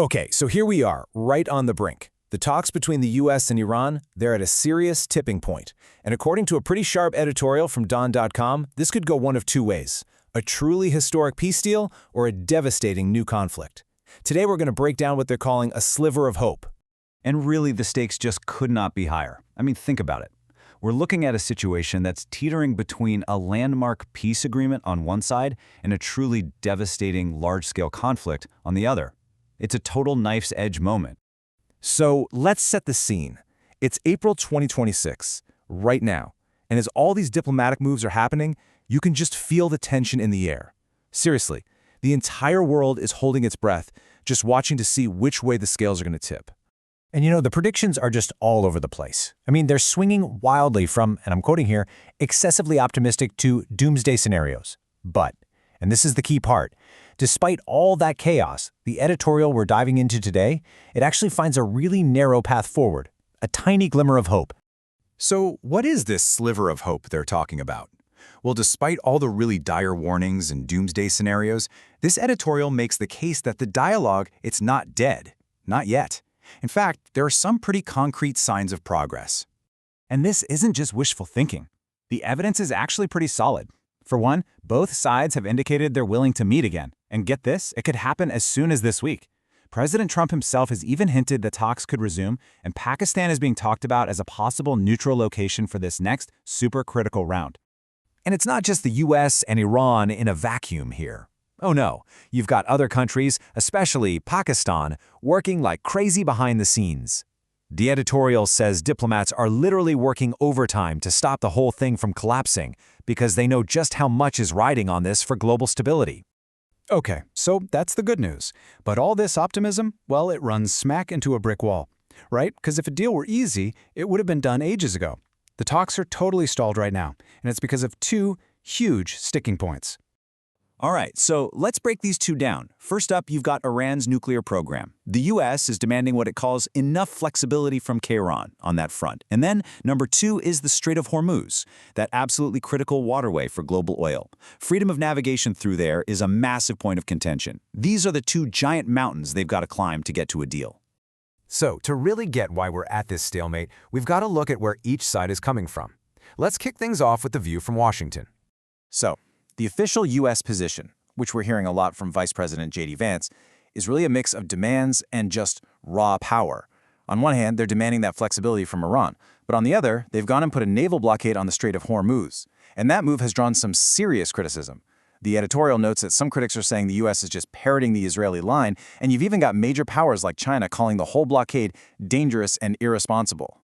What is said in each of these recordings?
Okay, so here we are, right on the brink. The talks between the US and Iran, they're at a serious tipping point. And according to a pretty sharp editorial from Don.com, this could go one of two ways: a truly historic peace deal or a devastating new conflict. Today we're going to break down what they're calling a sliver of hope. And really, the stakes just could not be higher. I mean, think about it. We're looking at a situation that's teetering between a landmark peace agreement on one side and a truly devastating large-scale conflict on the other. It's a total knife's edge moment. So let's set the scene. It's April 2026, right now. And as all these diplomatic moves are happening, you can just feel the tension in the air. Seriously, the entire world is holding its breath, just watching to see which way the scales are going to tip. And the predictions are just all over the place. I mean, they're swinging wildly from, and I'm quoting here, excessively optimistic to doomsday scenarios. But, and this is the key part, despite all that chaos, the editorial we're diving into today, it actually finds a really narrow path forward, a tiny glimmer of hope. So what is this sliver of hope they're talking about? Well, despite all the really dire warnings and doomsday scenarios, this editorial makes the case that the dialogue, it's not dead. Not yet. In fact, there are some pretty concrete signs of progress. And this isn't just wishful thinking. The evidence is actually pretty solid. For one, both sides have indicated they're willing to meet again. And get this, it could happen as soon as this week. President Trump himself has even hinted that talks could resume, and Pakistan is being talked about as a possible neutral location for this next super critical round. And it's not just the US and Iran in a vacuum here. Oh no, you've got other countries, especially Pakistan, working like crazy behind the scenes. The editorial says diplomats are literally working overtime to stop the whole thing from collapsing because they know just how much is riding on this for global stability. Okay, so that's the good news. But all this optimism, well, it runs smack into a brick wall, right? Because if a deal were easy, it would have been done ages ago. The talks are totally stalled right now, and it's because of two huge sticking points. All right, so let's break these two down. First up, you've got Iran's nuclear program. The US is demanding what it calls enough flexibility from Tehran on that front. And then, number two is the Strait of Hormuz, that absolutely critical waterway for global oil. Freedom of navigation through there is a massive point of contention. These are the two giant mountains they've got to climb to get to a deal. So, to really get why we're at this stalemate, we've got to look at where each side is coming from. Let's kick things off with the view from Washington. So, the official U.S. position, which we're hearing a lot from Vice President J.D. Vance, is really a mix of demands and just raw power. On one hand, they're demanding that flexibility from Iran, but on the other, they've gone and put a naval blockade on the Strait of Hormuz. And that move has drawn some serious criticism. The editorial notes that some critics are saying the U.S. is just parroting the Israeli line, and you've even got major powers like China calling the whole blockade dangerous and irresponsible.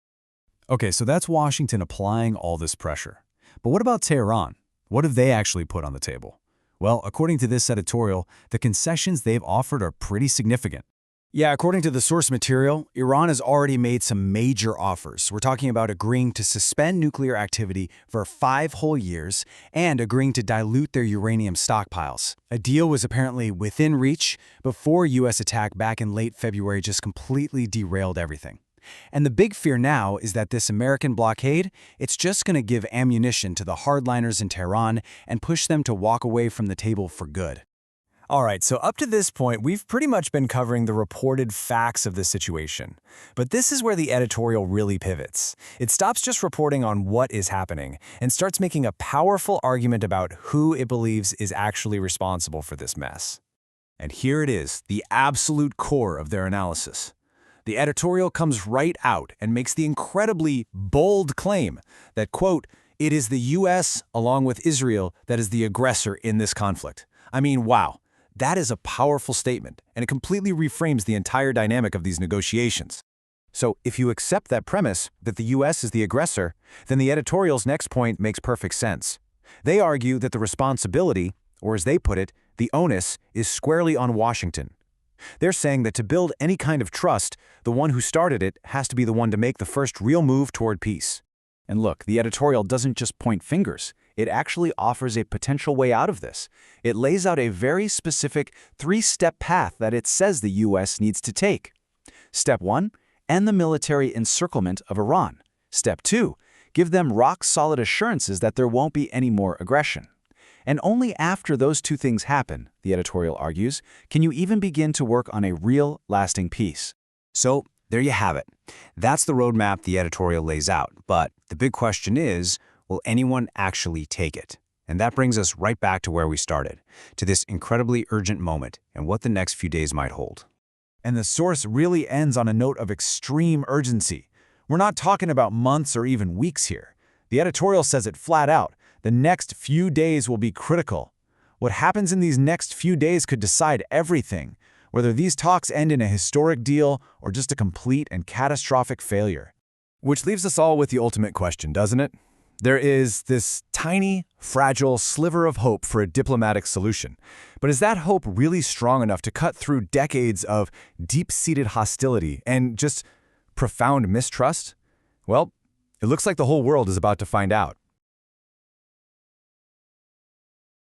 Okay, so that's Washington applying all this pressure. But what about Tehran? What have they actually put on the table? Well, according to this editorial, the concessions they've offered are pretty significant. Yeah, according to the source material, Iran has already made some major offers. We're talking about agreeing to suspend nuclear activity for 5 whole years and agreeing to dilute their uranium stockpiles. A deal was apparently within reach before U.S. attack back in late February just completely derailed everything. And the big fear now is that this American blockade, it's just going to give ammunition to the hardliners in Tehran and push them to walk away from the table for good. All right, so up to this point, we've pretty much been covering the reported facts of the situation. But this is where the editorial really pivots. It stops just reporting on what is happening and starts making a powerful argument about who it believes is actually responsible for this mess. And here it is, the absolute core of their analysis. The editorial comes right out and makes the incredibly bold claim that, quote, it is the U.S. along with Israel that is the aggressor in this conflict. I mean, wow. That is a powerful statement, and it completely reframes the entire dynamic of these negotiations. So if you accept that premise, that the U.S. is the aggressor, then the editorial's next point makes perfect sense. They argue that the responsibility, or as they put it, the onus, is squarely on Washington. They're saying that to build any kind of trust, the one who started it has to be the one to make the first real move toward peace. And look, the editorial doesn't just point fingers. It actually offers a potential way out of this. It lays out a very specific 3-step path that it says the U.S. needs to take. Step 1, end the military encirclement of Iran. Step 2, give them rock-solid assurances that there won't be any more aggression. And only after those two things happen, the editorial argues, can you even begin to work on a real, lasting peace. So, there you have it. That's the roadmap the editorial lays out. But the big question is, will anyone actually take it? And that brings us right back to where we started, to this incredibly urgent moment and what the next few days might hold. And the source really ends on a note of extreme urgency. We're not talking about months or even weeks here. The editorial says it flat out. The next few days will be critical. What happens in these next few days could decide everything, whether these talks end in a historic deal or just a complete and catastrophic failure. Which leaves us all with the ultimate question, doesn't it? There is this tiny, fragile sliver of hope for a diplomatic solution. But is that hope really strong enough to cut through decades of deep-seated hostility and just profound mistrust? Well, it looks like the whole world is about to find out.